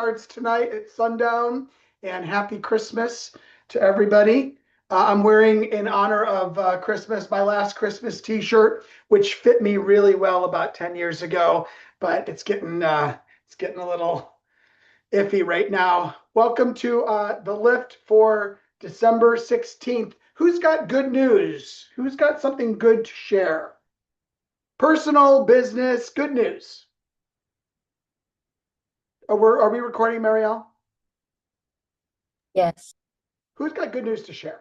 cards tonight at sundown, and happy Christmas to everybody. I'm wearing, in honor of Christmas, my last Christmas t-shirt, which fit me really well about 10 years ago, but it's getting a little iffy right now. Welcome to the lift for December 16th. Who's got good news? Who's got something good to share? Personal, business, good news. Are we recording, Marielle? Yes. Who's got good news to share?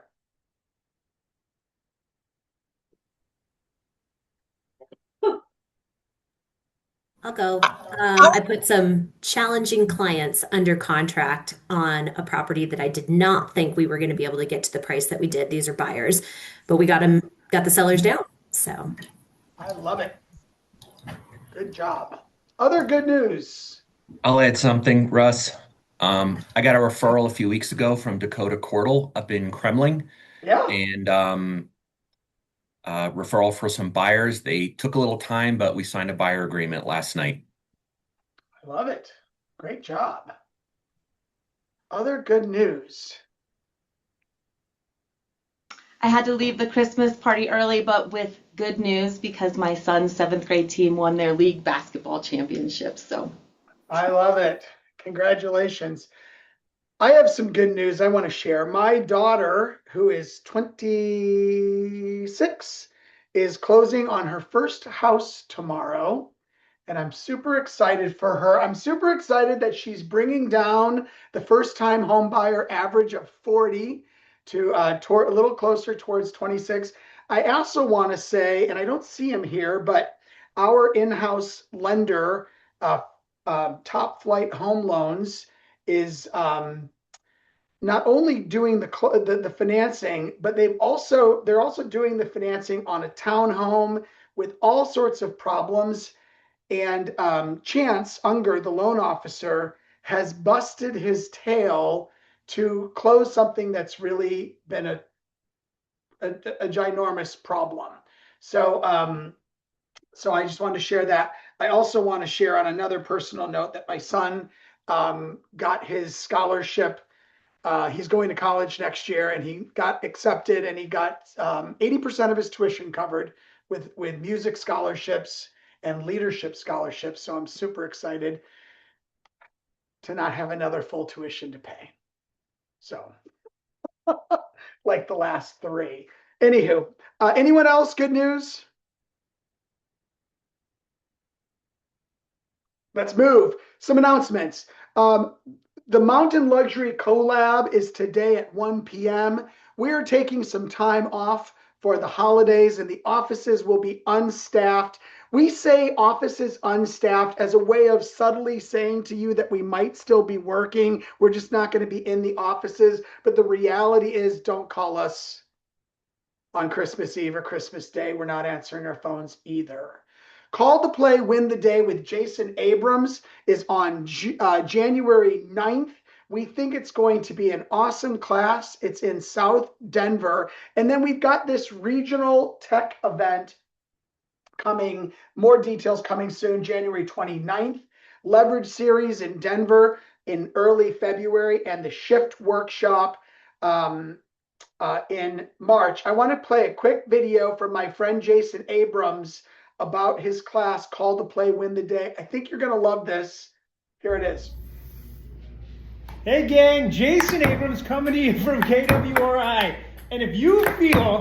I'll go. I put some challenging clients under contract on a property that I did not think we were going to be able to get to the price that we did. These are buyers, but we got the sellers down. So I love it. Good job. Other good news. I'll add something, Russ. I got a referral a few weeks ago from Dakota Cordell up in Kremling, Yeah, and referral for some buyers. They took a little time, but we signed a buyer agreement last night. I love it. Great job. Other good news. I had to leave the Christmas party early, but with good news because my son's seventh grade team won their league basketball championship. So I love it. Congratulations. I have some good news I want to share. My daughter, who is 26, is closing on her first house tomorrow. And I'm super excited for her. I'm super excited that she's bringing down the first time home buyer average of 40 to a little closer towards 26. I also want to say, and I don't see him here, but our in-house lender, Top Flight Home Loans, is not only doing the financing, but they're also doing the financing on a townhome with all sorts of problems. And Chance Unger, the loan officer, has busted his tail to close something that's really been a ginormous problem. So I just wanted to share that. I also want to share on another personal note that my son got his scholarship. He's going to college next year, and he got accepted, and he got 80% of his tuition covered with music scholarships and leadership scholarships. So I'm super excited to not have another full tuition to pay. So like the last three. Anywho, anyone else? Good news? Let's move. Some announcements. The Mountain Luxury Collab is today at 1 p.m. We are taking some time off for the holidays, and the offices will be unstaffed. We say offices unstaffed as a way of subtly saying to you that we might still be working. We're just not going to be in the offices. But the reality is, don't call us on Christmas Eve or Christmas Day. We're not answering our phones either. Call to Play Win the Day with Jason Abrams is on January 9th. We think it's going to be an awesome class. It's in South Denver. And then we've got this regional tech event coming, more details coming soon, January 29th. Leverage Series in Denver in early February, and the Shift Workshop in March. I want to play a quick video from my friend Jason Abrams about his class, Call to Play Win the Day. I think you're going to love this. Here it is. Hey gang, Jason Abrams coming to you from KWRI. And if you feel,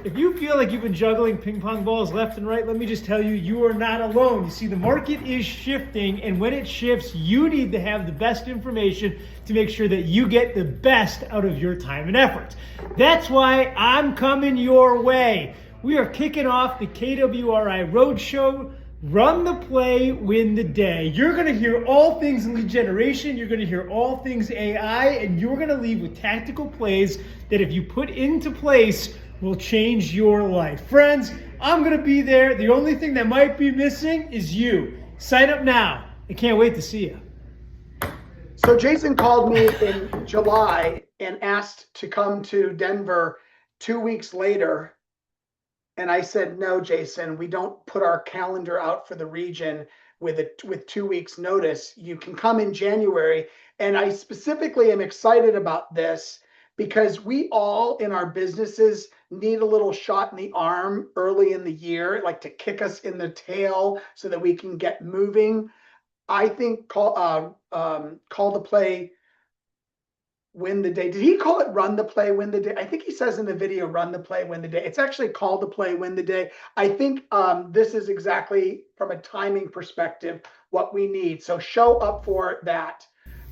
if you feel like you've been juggling ping pong balls left and right, let me just tell you, you are not alone. You see, the market is shifting, and when it shifts, you need to have the best information to make sure that you get the best out of your time and effort. That's why I'm coming your way. We are kicking off the KWRI Roadshow, Run the Play, Win the Day. You're going to hear all things lead generation, you're going to hear all things AI, and you're going to leave with tactical plays that if you put into place will change your life. Friends, I'm going to be there. The only thing that might be missing is you. Sign up now. I can't wait to see you. So Jason called me in July and asked to come to Denver 2 weeks later. And I said, no, Jason, we don't put our calendar out for the region with 2 weeks notice. You can come in January. And I specifically am excited about this because we all in our businesses need a little shot in the arm early in the year, like to kick us in the tail so that we can get moving. I think call the play, win the day. Did he call it run the play, win the day? I think he says in the video, run the play, win the day. It's actually called the play, win the day. I think this is exactly from a timing perspective what we need. So show up for that.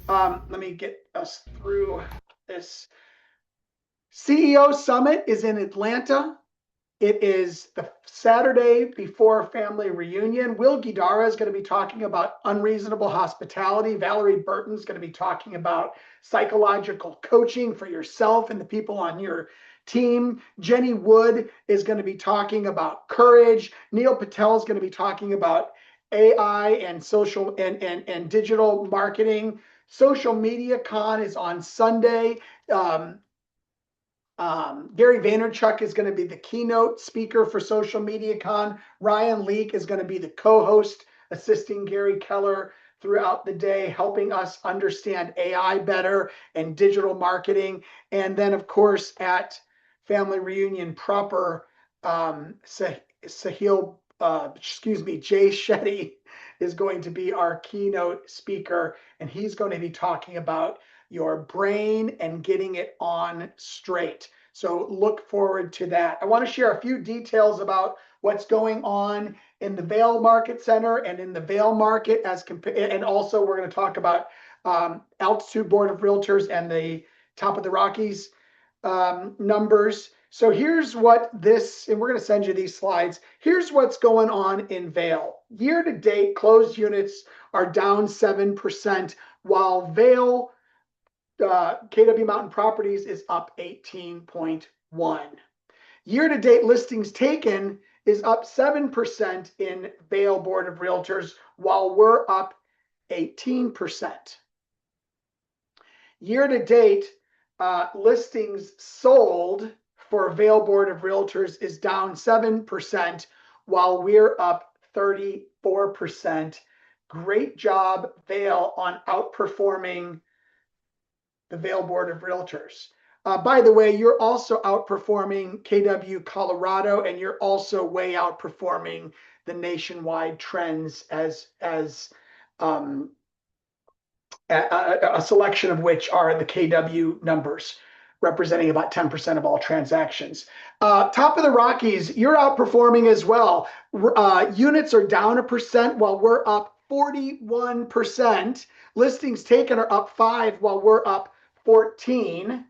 Let me get us through this. CEO Summit is in Atlanta. It is the Saturday before family reunion. Will Guidara is going to be talking about unreasonable hospitality. Valerie Burton is going to be talking about psychological coaching for yourself and the people on your team. Jenny Wood is going to be talking about courage. Neil Patel is going to be talking about AI and social and digital marketing. Social Media Con is on Sunday. Gary Vaynerchuk is going to be the keynote speaker for Social Media Con. Ryan Leake is going to be the co-host, assisting Gary Keller throughout the day, helping us understand AI better and digital marketing. And then, of course, at Family Reunion proper, Jay Shetty is going to be our keynote speaker, and he's going to be talking about your brain and getting it on straight. So look forward to that. I want to share a few details about what's going on in the Vail Market Center and in the Vail Market and also we're going to talk about Altitude Board of Realtors and the Top of the Rockies numbers. So here's what this, and we're going to send you these slides. Here's what's going on in Vail. Year to date, closed units are down 7%, while Vail KW Mountain Properties is up 18.1. Year-to-date listings taken is up 7% in Vail Board of Realtors, while we're up 18%. Year-to-date listings sold for Vail Board of Realtors is down 7%, while we're up 34%. Great job, Vail, on outperforming the Vail Board of Realtors. By the way, you're also outperforming KW Colorado, and you're also way outperforming the nationwide trends as a selection of which are the KW numbers, representing about 10% of all transactions. Top of the Rockies, you're outperforming as well. Units are down 1% while we're up 41%. Listings taken are up 5 while we're up 14.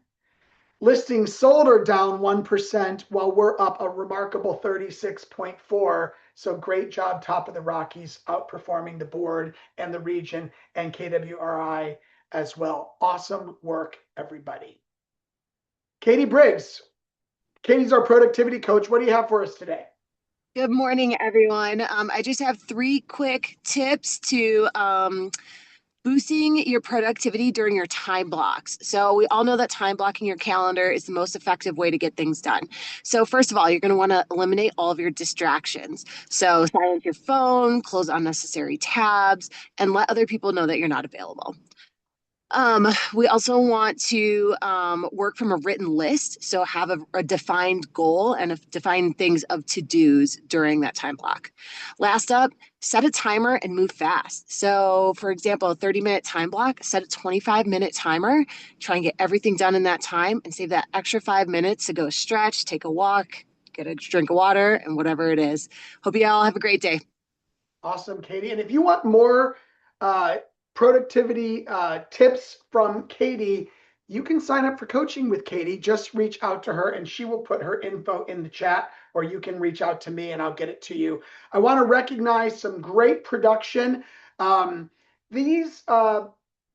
Listings sold are down 1% while we're up a remarkable 36.4. So great job, Top of the Rockies, outperforming the board and the region and KWRI as well. Awesome work, everybody. Katie Briggs. Katie's our productivity coach. What do you have for us today? Good morning, everyone. I just have 3 quick tips to boosting your productivity during your time blocks. So we all know that time blocking your calendar is the most effective way to get things done. So first of all, you're going to want to eliminate all of your distractions. So silence your phone, close unnecessary tabs, and let other people know that you're not available. We also want to work from a written list. So have a defined goal and defined things of to-dos during that time block. Last up, set a timer and move fast. So for example, a 30-minute time block, set a 25-minute timer, try and get everything done in that time and save that extra 5 minutes to go stretch, take a walk, get a drink of water, and whatever it is. Hope you all have a great day. Awesome, Katie. And if you want more productivity tips from Katie, you can sign up for coaching with Katie. Just reach out to her and she will put her info in the chat, or you can reach out to me and I'll get it to you. I want to recognize some great production. These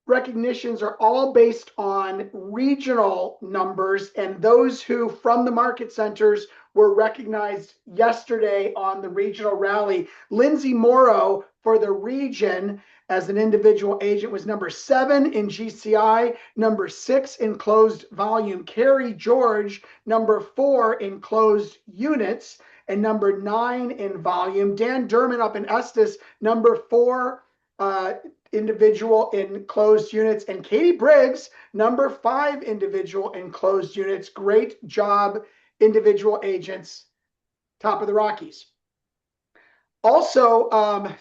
recognitions are all based on regional numbers, and those who from the market centers were recognized yesterday on the regional rally. Lindsay Morrow for the region as an individual agent was number 7 in GCI, number 6 in closed volume. Carrie George, number 4 in closed units. and number 9 in volume. Dan Derman up in Estes, number 4 individual in closed units, and Katie Briggs, number 5 individual in closed units. Great job, individual agents, top of the Rockies. Also,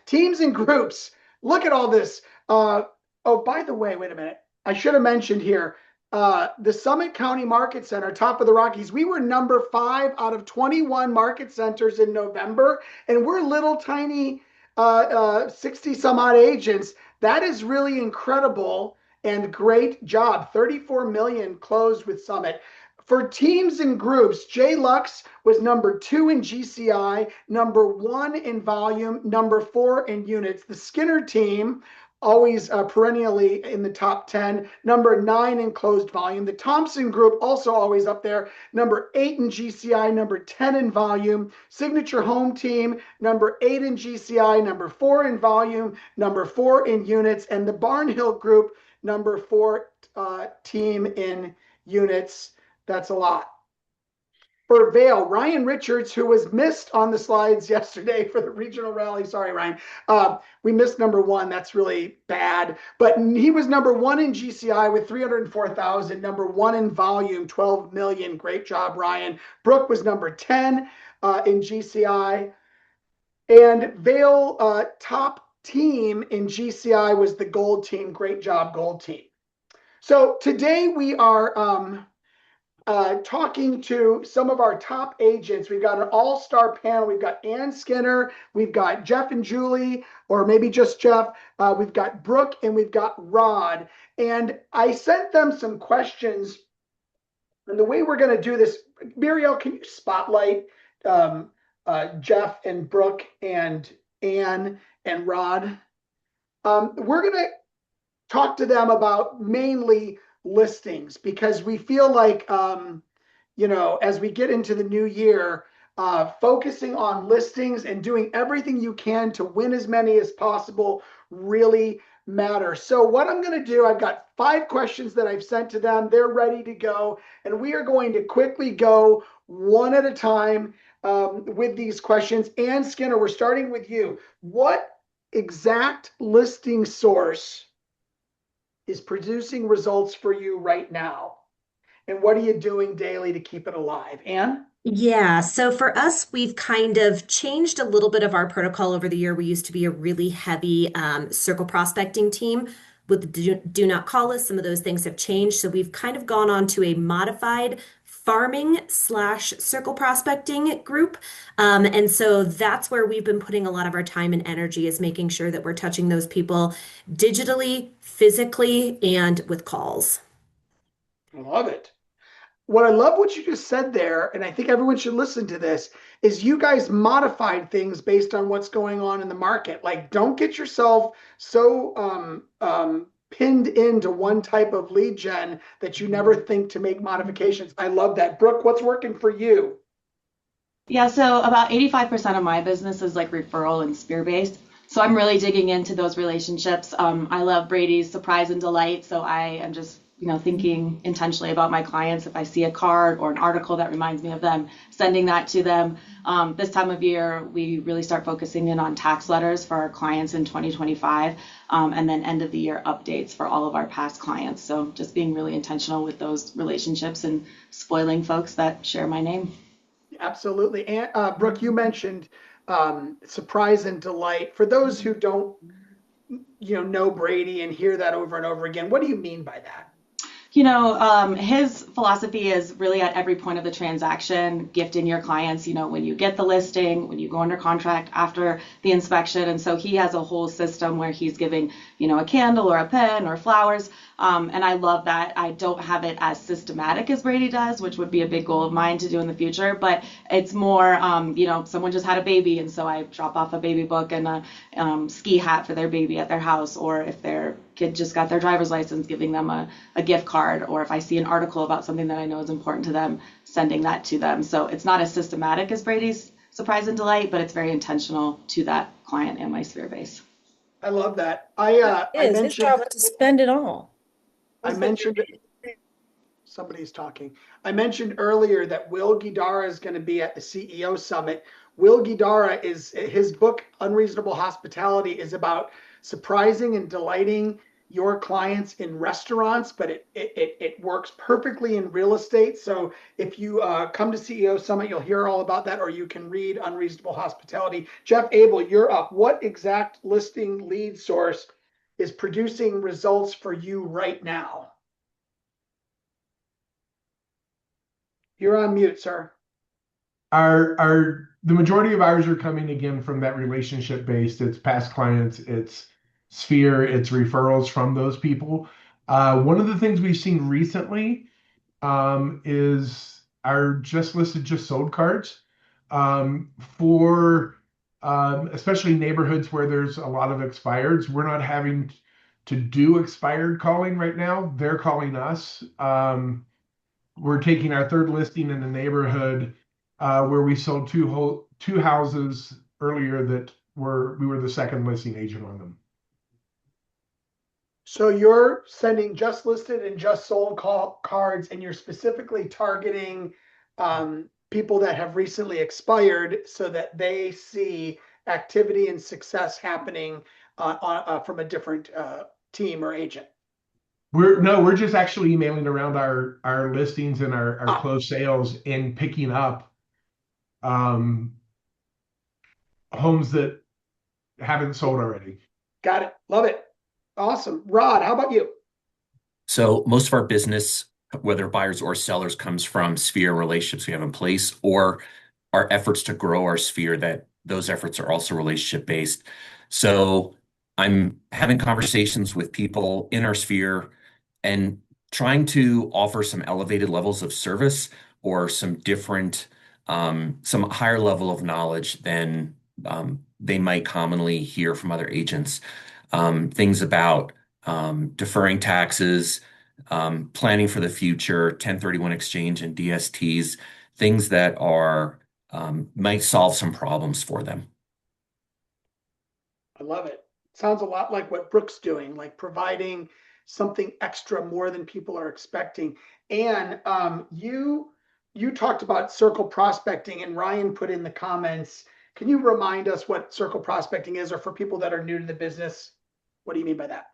teams and groups. Look at all this. Oh, by the way, wait a minute. I should have mentioned here, the Summit County Market Center, top of the Rockies, we were number 5 out of 21 market centers in November, and we're little tiny 60 some odd agents. That is really incredible and great job. 34 million closed with Summit. For teams and groups, Jay Lux was number 2 in GCI, number 1 in volume, number 4 in units. The Skinner team, always perennially in the top 10, number 9 in closed volume. The Thompson group, also always up there, number 8 in GCI, number 10 in volume. Signature Home team, number 8 in GCI, number 4 in volume, number 4 in units. And the Barnhill group, number 4 team in units. That's a lot. For Vail, Ryan Richards, who was missed on the slides yesterday for the regional rally. Sorry, Ryan. We missed number 1. That's really bad. But he was number 1 in GCI with 304,000. Number 1 in volume, 12 million. Great job, Ryan. Brooke was number 10 in GCI. And Vail top team in GCI was the gold team. Great job, gold team. So today we are talking to some of our top agents. We've got an all-star panel. We've got Ann Skinner, we've got Jeff and Julie, or maybe just Jeff. We've got Brooke, and we've got Rod. And I sent them some questions. And the way we're going to do this, Muriel, can you spotlight Jeff and Brooke and Ann and Rod? We're going to talk to them about mainly listings, because we feel like, as we get into the new year, focusing on listings and doing everything you can to win as many as possible really matters. So what I'm going to do, I've got 5 questions that I've sent to them. They're ready to go. And we are going to quickly go one at a time with these questions. Ann Skinner, we're starting with you. What exact listing source is producing results for you right now? And what are you doing daily to keep it alive? Ann? Yeah, so for us, we've kind of changed a little bit of our protocol over the year. We used to be a really heavy circle prospecting team with the do not call list. Some of those things have changed. So we've kind of gone on to a modified farming/circle prospecting group. And so that's where we've been putting a lot of our time and energy, is making sure that we're touching those people digitally, physically, and with calls. I love it. What I love what you just said there, and I think everyone should listen to this, is you guys modified things based on what's going on in the market. Like, don't get yourself so pinned into one type of lead gen that you never think to make modifications. I love that. Brooke, what's working for you? Yeah, so about 85% of my business is like referral and spear based. So I'm really digging into those relationships. I love Brady's surprise and delight. So I am just thinking intentionally about my clients. If I see a card or an article that reminds me of them, sending that to them. This time of year, we really start focusing in on tax letters for our clients in 2025, and then end of the year updates for all of our past clients. So just being really intentional with those relationships and spoiling folks that share my name. Absolutely. And Brooke, you mentioned surprise and delight. For those who don't know Brady and hear that over and over again, what do you mean by that? His philosophy is really at every point of the transaction, gifting your clients, when you get the listing, when you go under contract, after the inspection. And so he has a whole system where he's giving, a candle or a pen or flowers. And I love that. I don't have it as systematic as Brady does, which would be a big goal of mine to do in the future. But it's more, someone just had a baby, and so I drop off a baby book and a ski hat for their baby at their house. Or if their kid just got their driver's license, giving them a gift card. Or if I see an article about something that I know is important to them, sending that to them. So it's not as systematic as Brady's surprise and delight, but it's very intentional to that client and my sphere base. I love that. His job is to spend it all. I mentioned it. Somebody's talking. I mentioned earlier that Will Guidara is going to be at the CEO Summit. Will Guidara is his book, Unreasonable Hospitality, is about surprising and delighting your clients in restaurants, but it works perfectly in real estate. So if you come to CEO Summit, you'll hear all about that, or you can read Unreasonable Hospitality. Jeff Abel, you're up. What exact listing lead source is producing results for you right now? You're on mute, sir. The majority of ours are coming again from that relationship based. It's past clients, it's sphere, it's referrals from those people. One of the things we've seen recently is our just listed, just sold cards for especially neighborhoods where there's a lot of expireds. We're not having to do expired calling right now. They're calling us. We're taking our third listing in the neighborhood where we sold two houses earlier that we were the second listing agent on them. So you're sending just listed and just sold cards, and you're specifically targeting people that have recently expired so that they see activity and success happening from a different team or agent. We're just actually emailing around our listings and our Ah. closed sales and picking up homes that haven't sold already. Got it. Love it. Awesome. Rod, how about you? So most of our business, whether buyers or sellers, comes from sphere relationships we have in place or our efforts to grow our sphere, that those efforts are also relationship based. So I'm having conversations with people in our sphere and trying to offer some elevated levels of service or some different, some higher level of knowledge than they might commonly hear from other agents. Things about deferring taxes, planning for the future, 1031 exchange and DSTs, things that are might solve some problems for them. I love it. Sounds a lot like what Brooke's doing, like providing something extra more than people are expecting. And you talked about circle prospecting, and Ryan put in the comments. Can you remind us what circle prospecting is, or for people that are new to the business, what do you mean by that?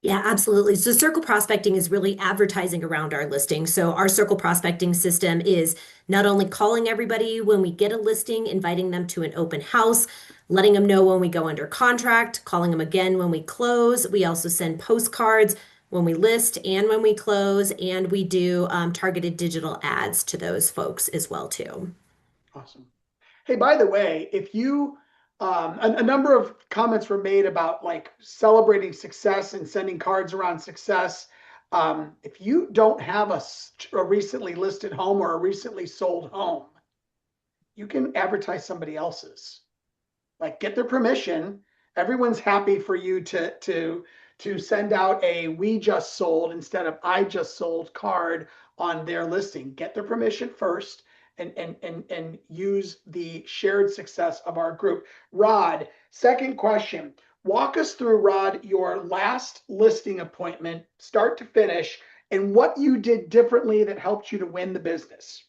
Yeah, absolutely. So circle prospecting is really advertising around our listing. So our circle prospecting system is not only calling everybody when we get a listing, inviting them to an open house, letting them know when we go under contract, calling them again when we close. We also send postcards when we list and when we close, and we do targeted digital ads to those folks as well too. Awesome. Hey, by the way, if you a number of comments were made about like celebrating success and sending cards around success. If you don't have a recently listed home or a recently sold home, you can advertise somebody else's. Like, get their permission. Everyone's happy for you to send out a "we just sold" instead of "I just sold" card on their listing. Get their permission first, and use the shared success of our group. Rod, second question. Walk us through, Rod, your last listing appointment, start to finish, and what you did differently that helped you to win the business.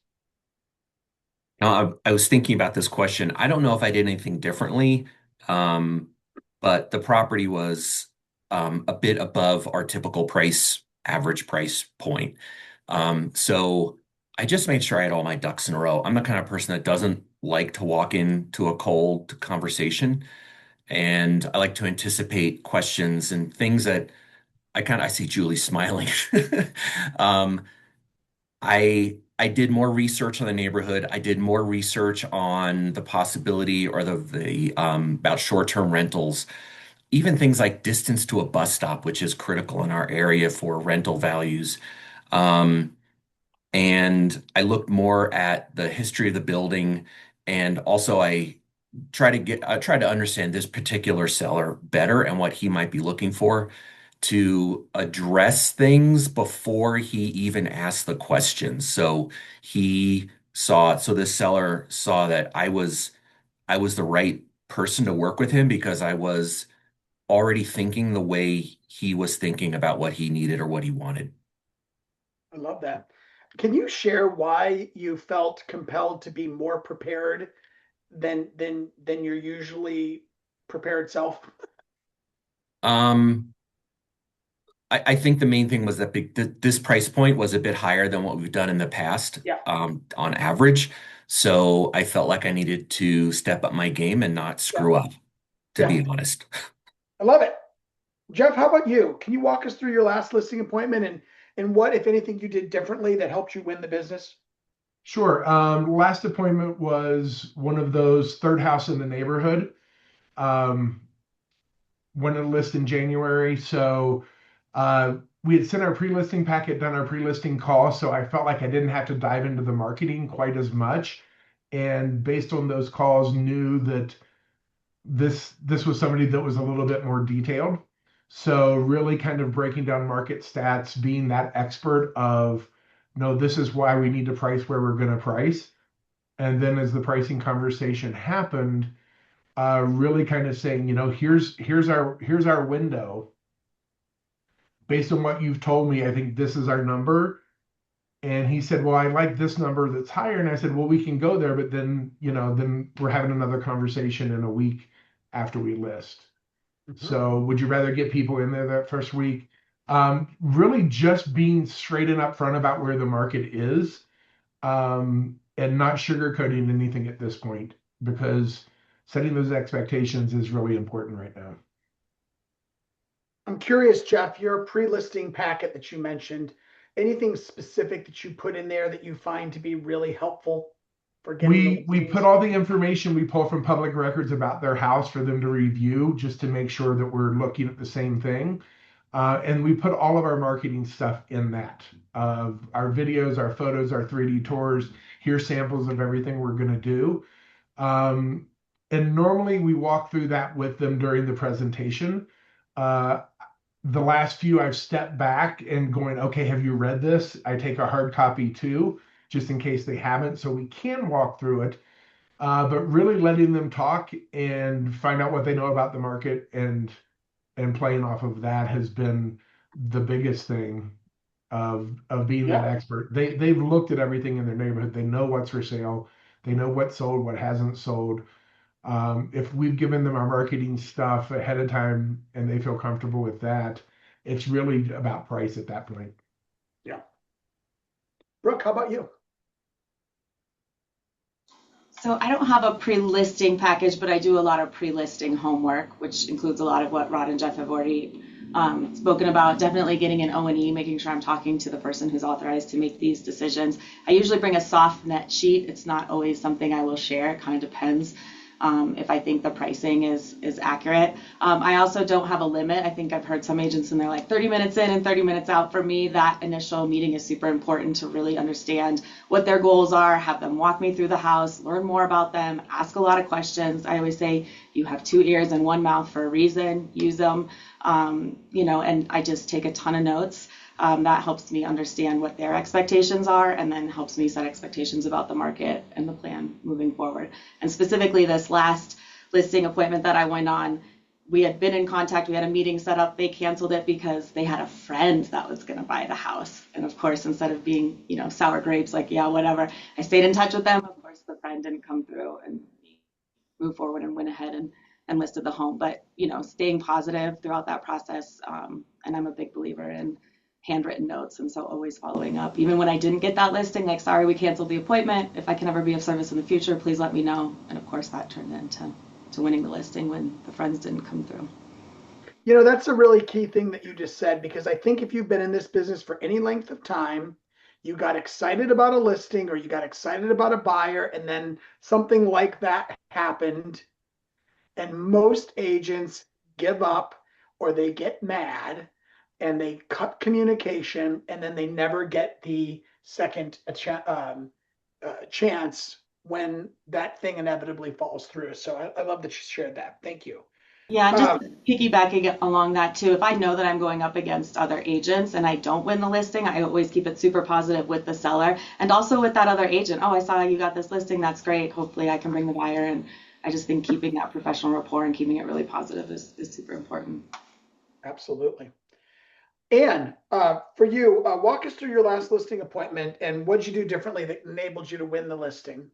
I was thinking about this question. I don't know if I did anything differently, but the property was a bit above our typical average price point. So I just made sure I had all my ducks in a row. I'm the kind of person that doesn't like to walk into a cold conversation, and I like to anticipate questions and things that I see Julie smiling. Um, I did more research on the neighborhood. I did more research on the possibility or the about short-term rentals, even things like distance to a bus stop, which is critical in our area for rental values. Um, and I looked more at the history of the building, and also I try to understand this particular seller better and what he might be looking for to address things before he even asked the questions. So this seller saw that I was the right person to work with him because I was already thinking the way he was thinking about what he needed or what he wanted. I love that. can you share why you felt compelled to be more prepared than your usually prepared self? Um, I think the main thing was that this price point was a bit higher than what we've done in the past, Yeah, on average. So I felt like I needed to step up my game and not yeah, screw up, to yeah. be honest. I love it. Jeff, how about you? Can you walk us through your last listing appointment and what, if anything, you did differently that helped you win the business? Sure. Last appointment was one of those third house in the neighborhood. Um, Went to list in January. So we had sent our pre-listing packet, done our pre-listing call. So I felt like I didn't have to dive into the marketing quite as much. And based on those calls, knew that this was somebody that was a little bit more detailed. So really kind of breaking down market stats, being that expert of, no, this is why we need to price where we're going to price. And then as the pricing conversation happened, really kind of saying, here's our window. Based on what you've told me, I think this is our number. And he said, well, I like this number that's higher. And I said, well, we can go there, but then we're having another conversation in a week after we list. Mhm. So would you rather get people in there that first week? Really just being straight and upfront about where the market is, and not sugarcoating anything at this point, because setting those expectations is really important right now. I'm curious, Jeff, your pre-listing packet that you mentioned, anything specific that you put in there that you find to be really helpful for getting the We put listings? all the information we pull from public records about their house for them to review, just to make sure that we're looking at the same thing. And we put all of our marketing stuff in that, of our videos, our photos, our 3D tours. Here's samples of everything we're going to do. Um, and normally we walk through that with them during the presentation. Uh, the last few I've stepped back and going, okay, have you read this? I take a hard copy too, just in case they haven't, so we can walk through it. But really letting them talk and find out what they know about the market, and playing off of that has been the biggest thing of being that Yeah. expert. They've looked at everything in their neighborhood. They know what's for sale. They know what sold, what hasn't sold. If we've given them our marketing stuff ahead of time and they feel comfortable with that, it's really about price at that point. Yeah. Brooke, how about you? So I don't have a pre-listing package, but I do a lot of pre-listing homework, which includes a lot of what Rod and Jeff have already spoken about. Definitely getting an O&E, making sure I'm talking to the person who's authorized to make these decisions. I usually bring a soft net sheet. It's not always something I will share. It kind of depends if I think the pricing is accurate. I also don't have a limit. I think I've heard some agents and they're like 30 minutes in and 30 minutes out. For me, that initial meeting is super important to really understand what their goals are, have them walk me through the house, learn more about them, ask a lot of questions. I always say you have two ears and one mouth for a reason, use them, and I just take a ton of notes. That helps me understand what their expectations are, and then helps me set expectations about the market and the plan moving forward. And specifically this last listing appointment that I went on, we had been in contact, we had a meeting set up, they canceled it because they had a friend that was going to buy the house. And of course, instead of being, sour grapes, like, yeah, whatever, I stayed in touch with them. Of course, the friend didn't come through, and move forward and went ahead and listed the home. But staying positive throughout that process, and I'm a big believer in handwritten notes, and so always following up. Even when I didn't get that listing, like, sorry, we canceled the appointment. If I can ever be of service in the future, please let me know. And of course, that turned into winning the listing when the friends didn't come through. That's a really key thing that you just said, because I think if you've been in this business for any length of time, you got excited about a listing or you got excited about a buyer, and then something like that happened, and most agents give up or they get mad and they cut communication, and then they never get the second chance when that thing inevitably falls through. So I love that you shared that. Thank you. Yeah, and just Um, piggybacking along that too, if I know that I'm going up against other agents and I don't win the listing, I always keep it super positive with the seller and also with that other agent. Oh, I saw you got this listing. That's great. Hopefully I can bring the buyer. And I just think keeping that professional rapport and keeping it really positive is super important. Absolutely. Anne, for you, walk us through your last listing appointment and what'd you do differently that enabled you to win the listing?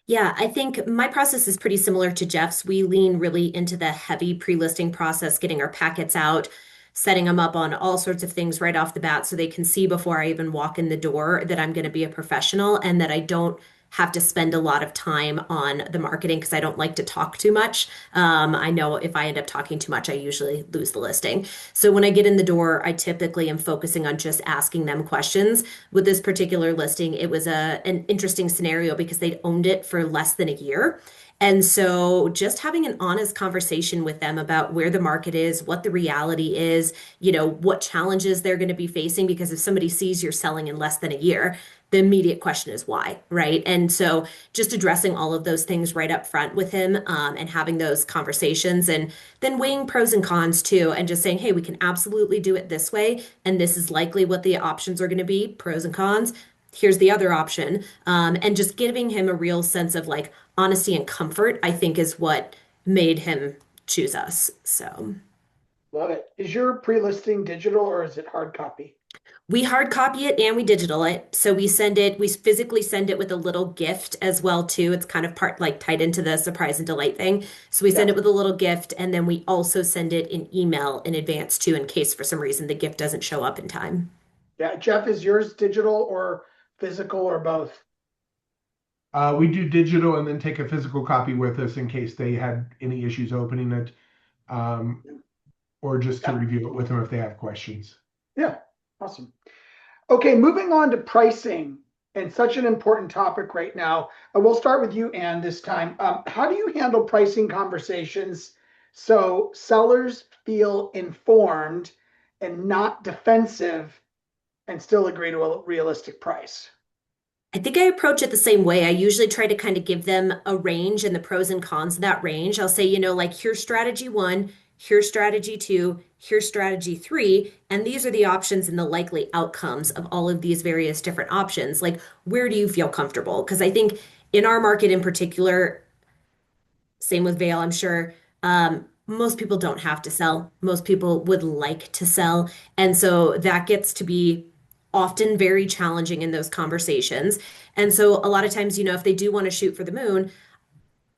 Yeah, I think my process is pretty similar to Jeff's. We lean really into the heavy pre-listing process, getting our packets out, setting them up on all sorts of things right off the bat so they can see before I even walk in the door that I'm going to be a professional and that I don't have to spend a lot of time on the marketing because I don't like to talk too much. I know if I end up talking too much, I usually lose the listing. So when I get in the door, I typically am focusing on just asking them questions. With this particular listing, it was an interesting scenario because they'd owned it for less than a year. And so just having an honest conversation with them about where the market is, what the reality is, what challenges they're going to be facing. Because if somebody sees you're selling in less than a year, the immediate question is why, right? And so just addressing all of those things right up front with him, and having those conversations and then weighing pros and cons too, and just saying, hey, we can absolutely do it this way. And this is likely what the options are going to be, pros and cons. Here's the other option. And just giving him a real sense of like honesty and comfort, I think is what made him choose us. So. Love it. Is your pre-listing digital or is it hard copy? We hard copy it and we digital it. So we physically send it with a little gift as well too. It's kind of part like tied into the surprise and delight thing. So we send Yeah. it with a little gift and then we also send it in email in advance too, in case for some reason the gift doesn't show up in time. Yeah. Jeff, is yours digital or physical or both? We do digital and then take a physical copy with us in case they had any issues opening it, um, or just to Yeah. review it with them if they have questions. Yeah. Awesome. Okay, moving on to pricing, and such an important topic right now. We'll start with you, Anne, this time. How do you handle pricing conversations so sellers feel informed and not defensive and still agree to a realistic price? I think I approach it the same way. I usually try to kind of give them a range and the pros and cons of that range. I'll say, like here's strategy one, here's strategy two, here's strategy three, and these are the options and the likely outcomes of all of these various different options. Like, where do you feel comfortable? Because I think in our market in particular, same with Vale, I'm sure. Most people don't have to sell. Most people would like to sell. And so that gets to be often very challenging in those conversations. And so a lot of times, if they do want to shoot for the moon,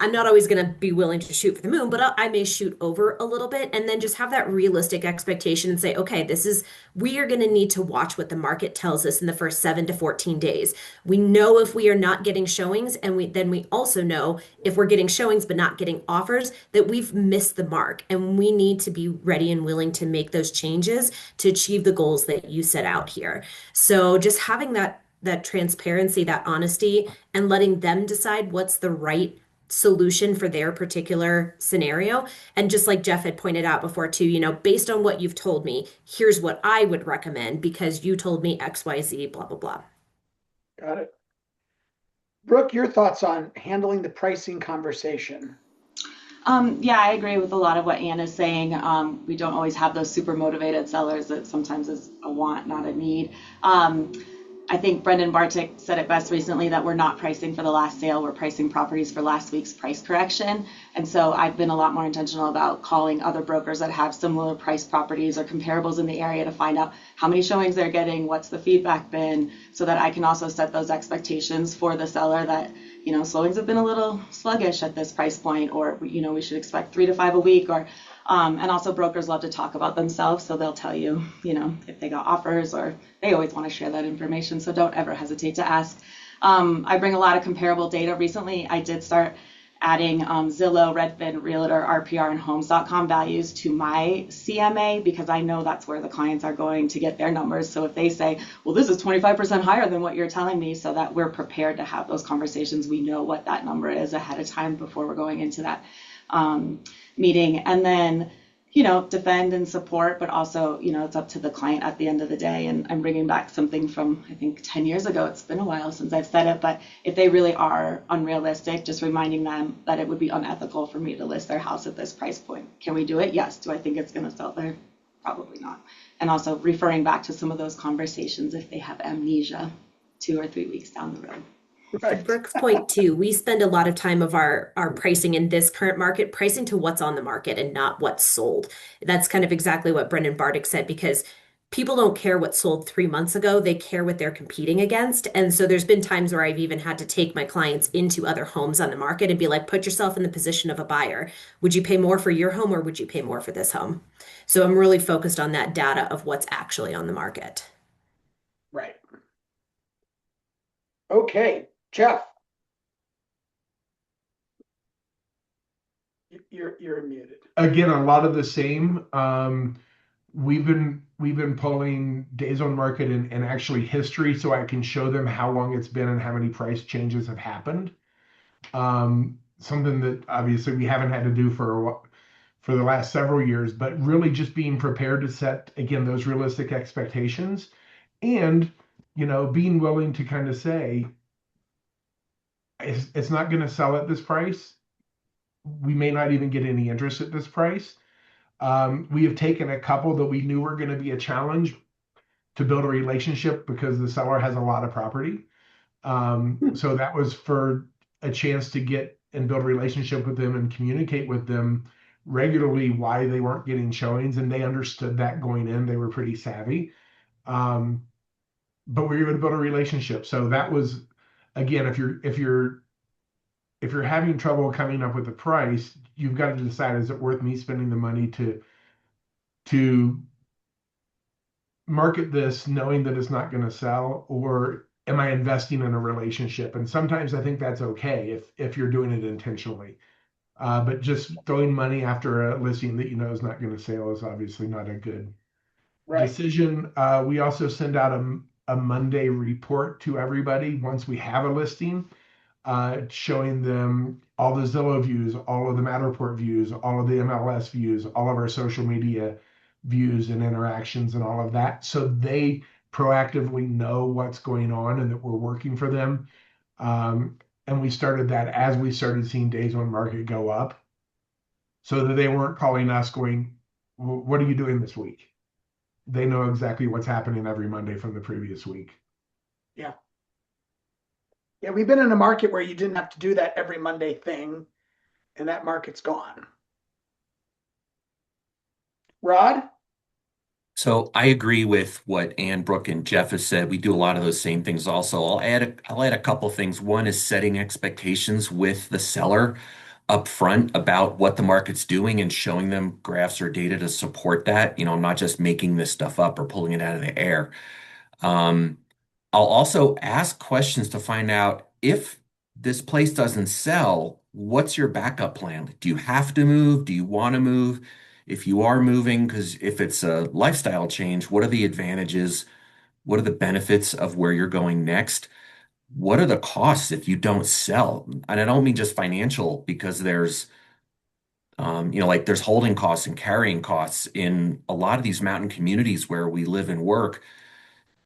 I'm not always going to be willing to shoot for the moon, but I may shoot over a little bit and then just have that realistic expectation and say, okay, we are going to need to watch what the market tells us in the first 7 to 14 days. We know if we are not getting showings, and we also know if we're getting showings but not getting offers, that we've missed the mark and we need to be ready and willing to make those changes to achieve the goals that you set out here. So just having that transparency, that honesty, and letting them decide what's the right solution for their particular scenario. And just like Jeff had pointed out before, too, based on what you've told me, here's what I would recommend because you told me XYZ, blah, blah, blah. Got it. Brooke, your thoughts on handling the pricing conversation? Yeah, I agree with a lot of what Ann is saying. We don't always have those super motivated sellers. That sometimes is a want, not a need. I think Brendan Bartik said it best recently that we're not pricing for the last sale, we're pricing properties for last week's price correction. And so I've been a lot more intentional about calling other brokers that have similar price properties or comparables in the area to find out how many showings they're getting, what's the feedback been, so that I can also set those expectations for the seller that, showings have been a little sluggish at this price point, or, we should expect 3 to 5 a week, or and also brokers love to talk about themselves, so they'll tell you, if they got offers, or they always want to share that information, so don't ever hesitate to ask. I bring a lot of comparable data. Recently, I did start adding Zillow, Redfin, Realtor, RPR, and Homes.com values to my CMA because I know that's where the clients are going to get their numbers. So if they say, well, this is 25% higher than what you're telling me, so that we're prepared to have those conversations, we know what that number is ahead of time before we're going into that meeting. And then, defend and support, but also, it's up to the client at the end of the day. And I'm bringing back something from, I think, 10 years ago. It's been a while since I've said it, but if they really are unrealistic, just reminding them that it would be unethical for me to list their house at this price point. Can we do it? Yes. Do I think it's going to sell there? Probably not. And also referring back to some of those conversations if they have amnesia 2 or 3 weeks down the road. To Brooke's point too, we spend a lot of time of our pricing in this current market, pricing to what's on the market and not what's sold. That's kind of exactly what Brendan Bartik said, because people don't care what sold 3 months ago. They care what they're competing against. And so there's been times where I've even had to take my clients into other homes on the market and be like, put yourself in the position of a buyer. Would you pay more for your home or would you pay more for this home? So I'm really focused on that data of what's actually on the market. Right. Okay, Jeff, you're muted. Again, a lot of the same. We've been pulling days on market and actually history so I can show them how long it's been and how many price changes have happened. Something that obviously we haven't had to do for the last several years, but really just being prepared to set again those realistic expectations and being willing to kind of say it's not going to sell at this price. We may not even get any interest at this price. We have taken a couple that we knew were going to be a challenge to build a relationship because the seller has a lot of property. So that was for a chance to get and build a relationship with them and communicate with them regularly why they weren't getting showings, and they understood that going in. They were pretty savvy. But we were able to build a relationship. So that was again, if you're having trouble coming up with a price, you've got to decide, is it worth me spending the money to market this knowing that it's not going to sell, or am I investing in a relationship? And sometimes I think that's okay if you're doing it intentionally. But just throwing money after a listing that you know is not going to sell is obviously not a good decision. We also send out a Monday report to everybody once we have a listing, showing them all the Zillow views, all of the Matterport views, all of the MLS views, all of our social media views and interactions and all of that. So they proactively know what's going on and that we're working for them. And we started that as we started seeing days on market go up, so that they weren't calling us going, what are you doing this week? They know exactly what's happening every Monday from the previous week. Yeah. Yeah, we've been in a market where you didn't have to do that every Monday thing, and that market's gone. Rod? So I agree with what Ann, Brooke, and Jeff has said. We do a lot of those same things also. I'll add a couple things. One is setting expectations with the seller up front about what the market's doing and showing them graphs or data to support that. I'm not just making this stuff up or pulling it out of the air. Um, I'll also ask questions to find out if this place doesn't sell, what's your backup plan? Do you have to move? Do you want to move? If you are moving, because if it's a lifestyle change, what are the advantages? What are the benefits of where you're going next? What are the costs if you don't sell? And I don't mean just financial, because like there's holding costs and carrying costs in a lot of these mountain communities where we live and work.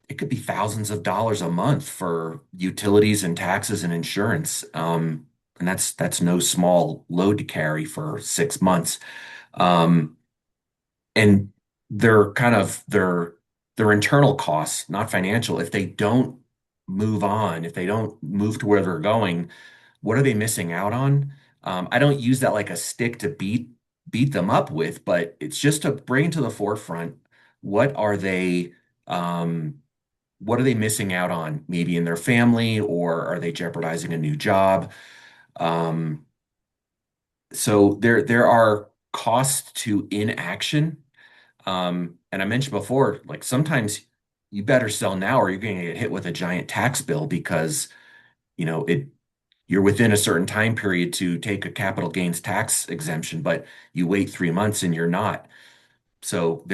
It could be thousands of dollars a month for utilities and taxes and insurance. And that's no small load to carry for 6 months. Um, and they're kind of their internal costs, not financial. If they don't move on, if they don't move to where they're going, what are they missing out on? I don't use that like a stick to beat them up with, but it's just to bring to the forefront what are they um, what are they missing out on, maybe in their family, or are they jeopardizing a new job? Um, so there are costs to inaction. And I mentioned before, like sometimes you better sell now or you're going to get hit with a giant tax bill because, it you're within a certain time period to take a capital gains tax exemption, but you wait 3 months and you're not. So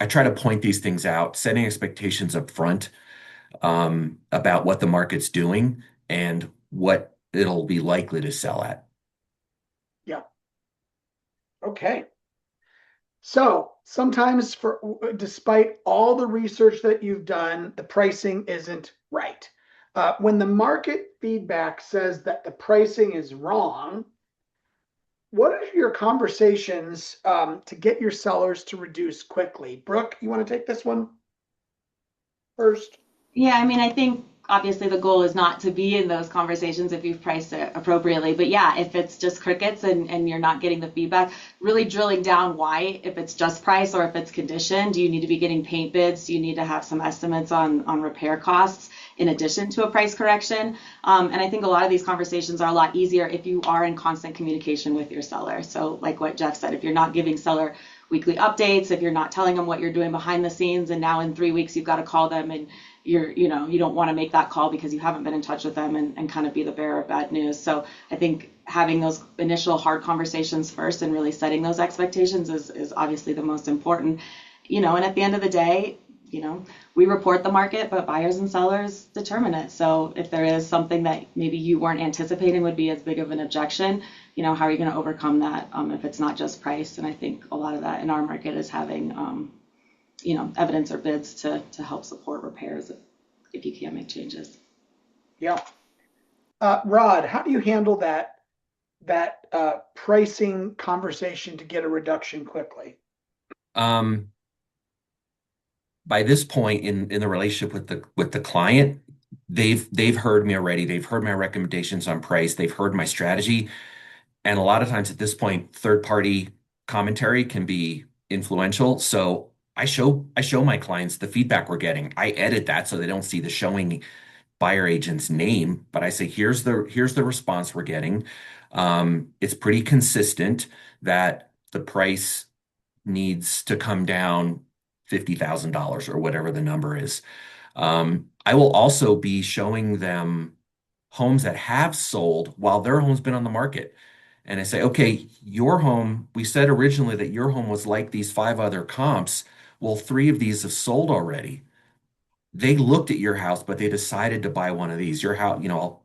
I try to point these things out, setting expectations up front, about what the market's doing and what it'll be likely to sell at. Yeah. Okay. So sometimes despite all the research that you've done, the pricing isn't right. When the market feedback says that the pricing is wrong, what are your conversations to get your sellers to reduce quickly? Brooke, you want to take this one first? Yeah, I mean, I think obviously the goal is not to be in those conversations if you've priced it appropriately. But yeah, if it's just crickets and you're not getting the feedback, really drilling down why, if it's just price or if it's condition. Do you need to be getting paint bids? Do you need to have some estimates on repair costs in addition to a price correction? And I think a lot of these conversations are a lot easier if you are in constant communication with your seller. So like what Jeff said, if you're not giving seller weekly updates, if you're not telling them what you're doing behind the scenes, and now in 3 weeks you've got to call them, and you don't want to make that call because you haven't been in touch with them, and kind of be the bearer of bad news. So I think having those initial hard conversations first and really setting those expectations is obviously the most important. And at the end of the day, we report the market, but buyers and sellers determine it. So if there is something that maybe you weren't anticipating would be as big of an objection, how are you going to overcome that if it's not just price? And I think a lot of that in our market is having, evidence or bids to help support repairs if you can't make changes. Yeah. Rod, how do you handle that pricing conversation to get a reduction quickly? By this point in the relationship with the client, they've heard me already. They've heard my recommendations on price. They've heard my strategy. And a lot of times at this point, third party commentary can be influential. So I show my clients the feedback we're getting. I edit that so they don't see the showing buyer agent's name, but I say, here's the response we're getting. It's pretty consistent that the price needs to come down $50,000 or whatever the number is. I will also be showing them homes that have sold while their home's been on the market. And I say, okay, your home, we said originally that your home was like these 5 other comps. Well, 3 of these have sold already. They looked at your house, but they decided to buy one of these. Your house, I'll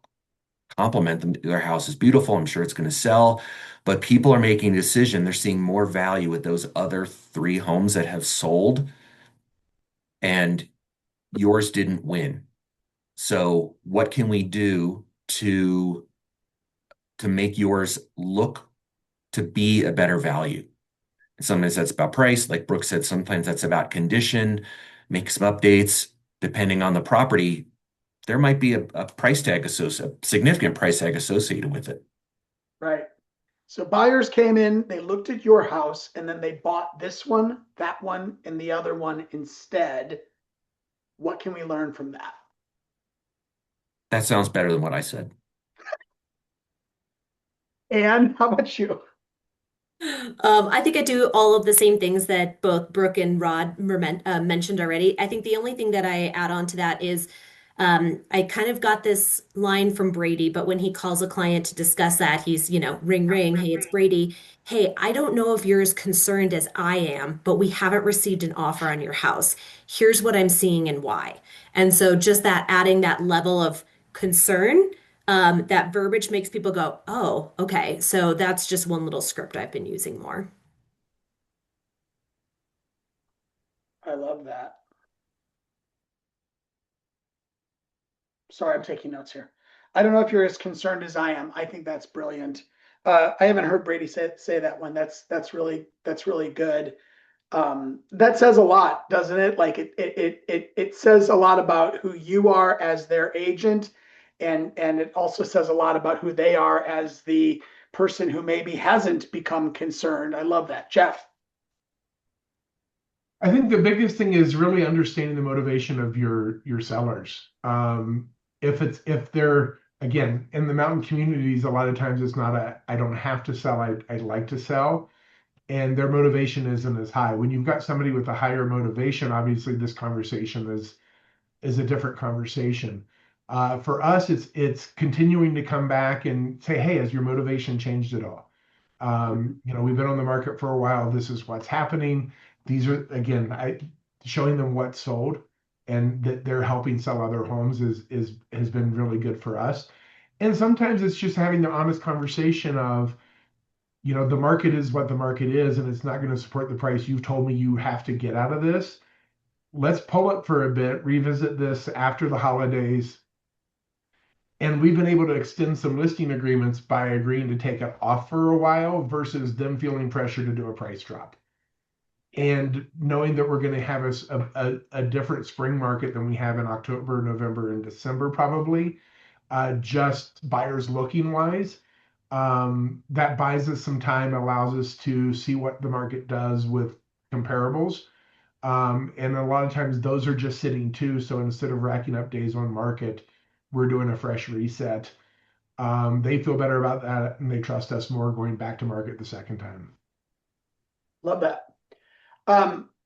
compliment them. Their house is beautiful. I'm sure it's going to sell, but people are making a decision. They're seeing more value with those other 3 homes that have sold, and yours didn't win. So what can we do to make yours look to be a better value? And sometimes that's about price, like Brooke said. Sometimes that's about condition. Make some updates depending on the property. There might be a price tag associated, a significant price tag associated with it. Right. So buyers came in, they looked at your house, and then they bought this one, that one, and the other one instead. What can we learn from that? That sounds better than what I said. And how about you? I think I do all of the same things that both Brooke and Rod mentioned already. I think the only thing that I add on to that is I kind of got this line from Brady, but when he calls a client to discuss that, he's, ring, ring. Hey, it's Brady. Hey, I don't know if you're as concerned as I am, but we haven't received an offer on your house. Here's what I'm seeing and why. And so just that adding that level of concern, that verbiage makes people go, oh, okay. So that's just one little script I've been using more. I love that. Sorry, I'm taking notes here. I don't know if you're as concerned as I am. I think that's brilliant. I haven't heard Brady say that one. That's really good. That says a lot, doesn't it? Like it says a lot about who you are as their agent, and it also says a lot about who they are as the person who maybe hasn't become concerned. I love that, Jeff. I think the biggest thing is really understanding the motivation of your sellers. If they're, again, in the mountain communities, a lot of times it's not I don't have to sell, I'd like to sell, and their motivation isn't as high. When you've got somebody with a higher motivation, obviously this conversation is a different conversation. For us, it's continuing to come back and say, hey, has your motivation changed at all? We've been on the market for a while. This is what's happening. These are, again, showing them what's sold and that they're helping sell other homes has been really good for us. And sometimes it's just having the honest conversation of, the market is what the market is, and it's not going to support the price you've told me you have to get out of this. Let's pull it for a bit, revisit this after the holidays. And we've been able to extend some listing agreements by agreeing to take it off for a while versus them feeling pressure to do a price drop. And knowing that we're going to have a different spring market than we have in October, November, and December, probably, just buyers looking wise, that buys us some time, allows us to see what the market does with comparables. And a lot of times those are just sitting too. So instead of racking up days on market, we're doing a fresh reset. They feel better about that and they trust us more going back to market the second time. Love that.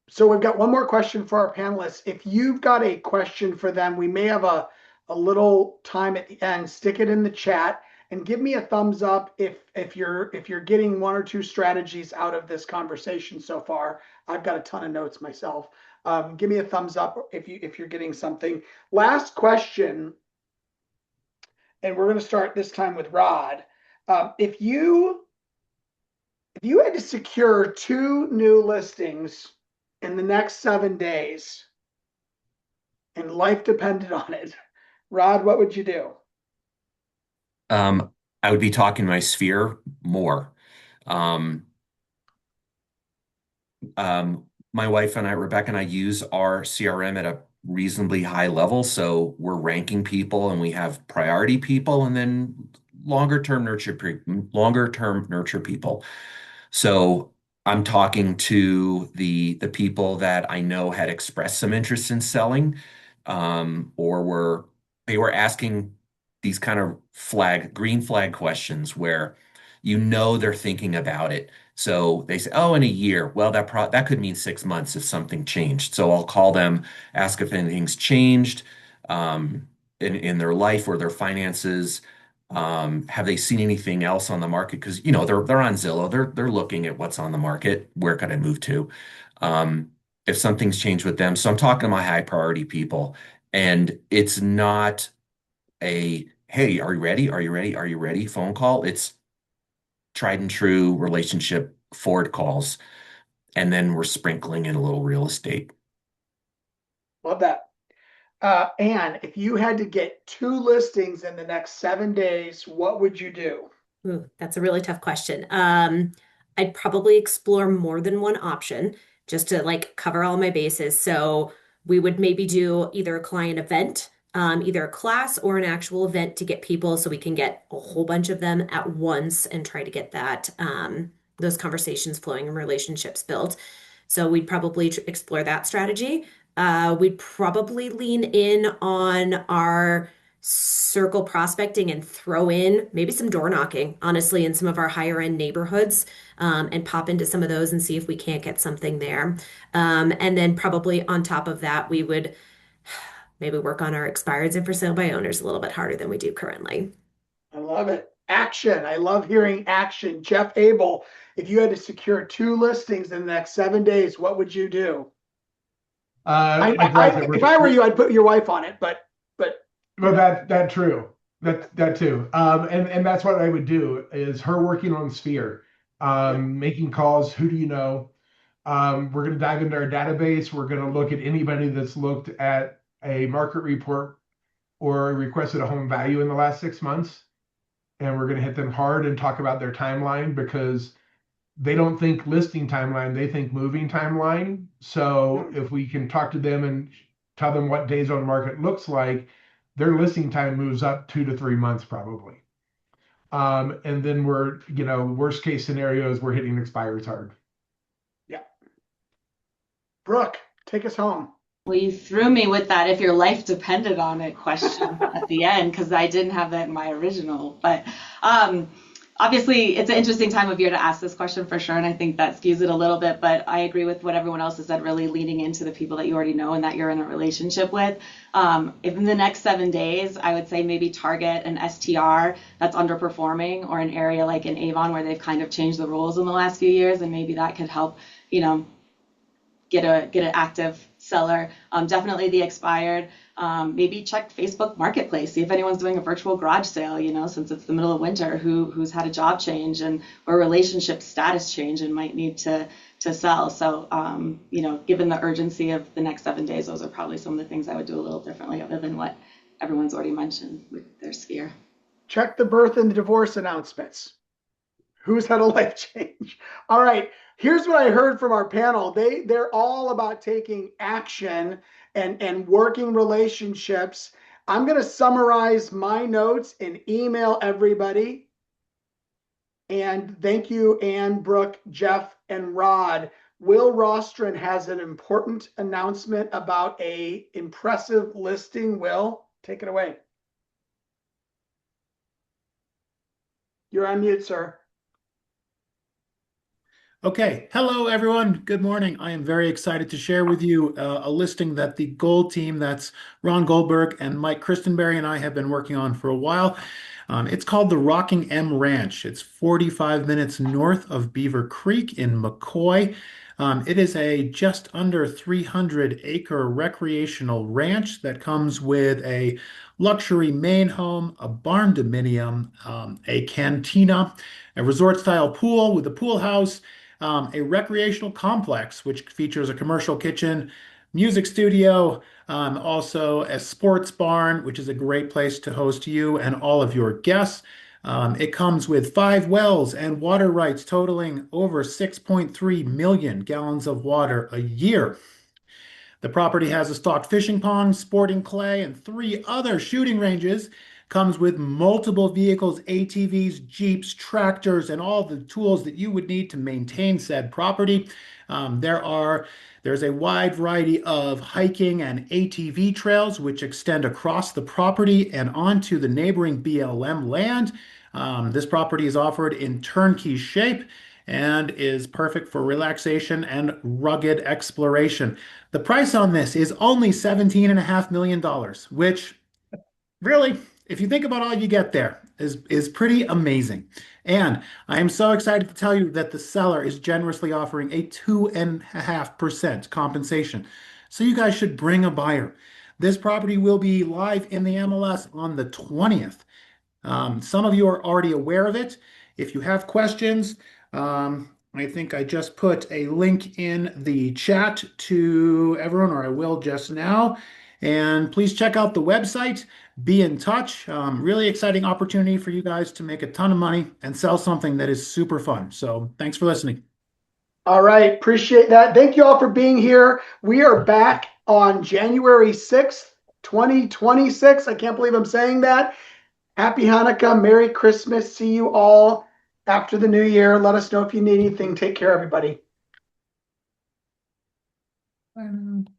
So we've got one more question for our panelists. If you've got a question for them, we may have a little time at the end. Stick it in the chat and give me a thumbs up if you're getting one or two strategies out of this conversation so far. I've got a ton of notes myself. Give me a thumbs up if you're getting something. Last question, and we're going to start this time with Rod. If you had to secure 2 new listings in the next 7 days and life depended on it, Rod, what would you do? I would be talking my sphere more. Um, my wife and I, Rebecca and I, use our CRM at a reasonably high level. So we're ranking people and we have priority people and then longer term nurture people. So I'm talking to the people that I know had expressed some interest in selling, or they were asking these kind of green flag questions where they're thinking about it. So they say, "Oh, in a year." Well, that could mean 6 months if something changed. So I'll call them, ask if anything's changed in their life or their finances. Have they seen anything else on the market? Because they're on Zillow, they're looking at what's on the market. Where could I move to? If something's changed with them. So I'm talking to my high priority people, and it's not a "Hey, are you ready? Are you ready? Are you ready?" phone call. It's tried and true relationship forward calls, and then we're sprinkling in a little real estate. Love that. Anne, if you had to get 2 listings in the next 7 days, what would you do? Ooh, that's a really tough question. I'd probably explore more than one option just to like cover all my bases. So we would maybe do either a client event, either a class or an actual event to get people so we can get a whole bunch of them at once and try to get those conversations flowing and relationships built. So we'd probably explore that strategy. We'd probably lean in on our circle prospecting and throw in maybe some door knocking, honestly, in some of our higher end neighborhoods, and pop into some of those and see if we can't get something there. And then probably on top of that, we would maybe work on our expireds and for sale by owners a little bit harder than we do currently. I love it. Action. I love hearing action. Jeff Abel, if you had to secure 2 listings in the next 7 days, what would you do? Like Rod said, If I were you, I'd put your wife on it, but well, that true. That too. And that's what I would do is her working on Sphere, making calls. Who do you know? We're going to dive into our database. We're going to look at anybody that's looked at a market report or requested a home value in the last 6 months. And we're going to hit them hard and talk about their timeline because they don't think listing timeline, they think moving timeline. So if we can talk to them and tell them what days on market looks like, their listing time moves up 2 to 3 months probably. And then worst case scenarios, we're hitting expires hard. yeah. Brooke, take us home. Well, you threw me with that if your life depended on it question at the end, because I didn't have that in my original. But obviously, it's an interesting time of year to ask this question for sure, and I think that skews it a little bit. But I agree with what everyone else has said, really leaning into the people that you already know and that you're in a relationship with. If in the next 7 days, I would say maybe target an STR that's underperforming or an area like in Avon where they've kind of changed the rules in the last few years, and maybe that could help, get an active seller. Definitely the expired. Maybe check Facebook Marketplace, see if anyone's doing a virtual garage sale, since it's the middle of winter, who's had a job change and or relationship status change and might need to sell. So, given the urgency of the next 7 days, those are probably some of the things I would do a little differently other than what everyone's already mentioned with their sphere. Check the birth and the divorce announcements. Who's had a life change? All right. here's what I heard from our panel. They're all about taking action and working relationships. I'm going to summarize my notes and email everybody. And thank you, Ann, Brooke, Jeff, and Rod. Will Rostron has an important announcement about a impressive listing. Will, take it away. You're on mute, sir. Okay. Hello, everyone. Good morning. I am very excited to share with you a listing that the Gold team, that's Ron Goldberg and Mike Christenberry, and I have been working on for a while. It's called the Rocking M Ranch. It's 45 minutes north of Beaver Creek in McCoy. It is a just under 300-acre recreational ranch that comes with a luxury main home, a barn dominium, a cantina, a resort-style pool with a pool house, a recreational complex, which features a commercial kitchen, music studio, also a sports barn, which is a great place to host you and all of your guests. It comes with 5 wells and water rights totaling over 6.3 million gallons of water a year. The property has a stocked fishing pond, sporting clay, and 3 other shooting ranges. Comes with multiple vehicles, ATVs, Jeeps, tractors, and all the tools that you would need to maintain said property. There's a wide variety of hiking and ATV trails which extend across the property and onto the neighboring BLM land. This property is offered in turnkey shape and is perfect for relaxation and rugged exploration. The price on this is only $17.5 million, which really, if you think about all you get there, is pretty amazing. And I am so excited to tell you that the seller is generously offering a 2.5% compensation. So you guys should bring a buyer. This property will be live in the MLS on the 20th. Some of you are already aware of it. If you have questions, I think I just put a link in the chat to everyone, or I will just now. And please check out the website, be in touch. Really exciting opportunity for you guys to make a ton of money and sell something that is super fun. So thanks for listening. All right, appreciate that. Thank you all for being here. We are back on January 6th, 2026. I can't believe I'm saying that. Happy Hanukkah, Merry Christmas. See you all after the new year. Let us know if you need anything. Take care, everybody.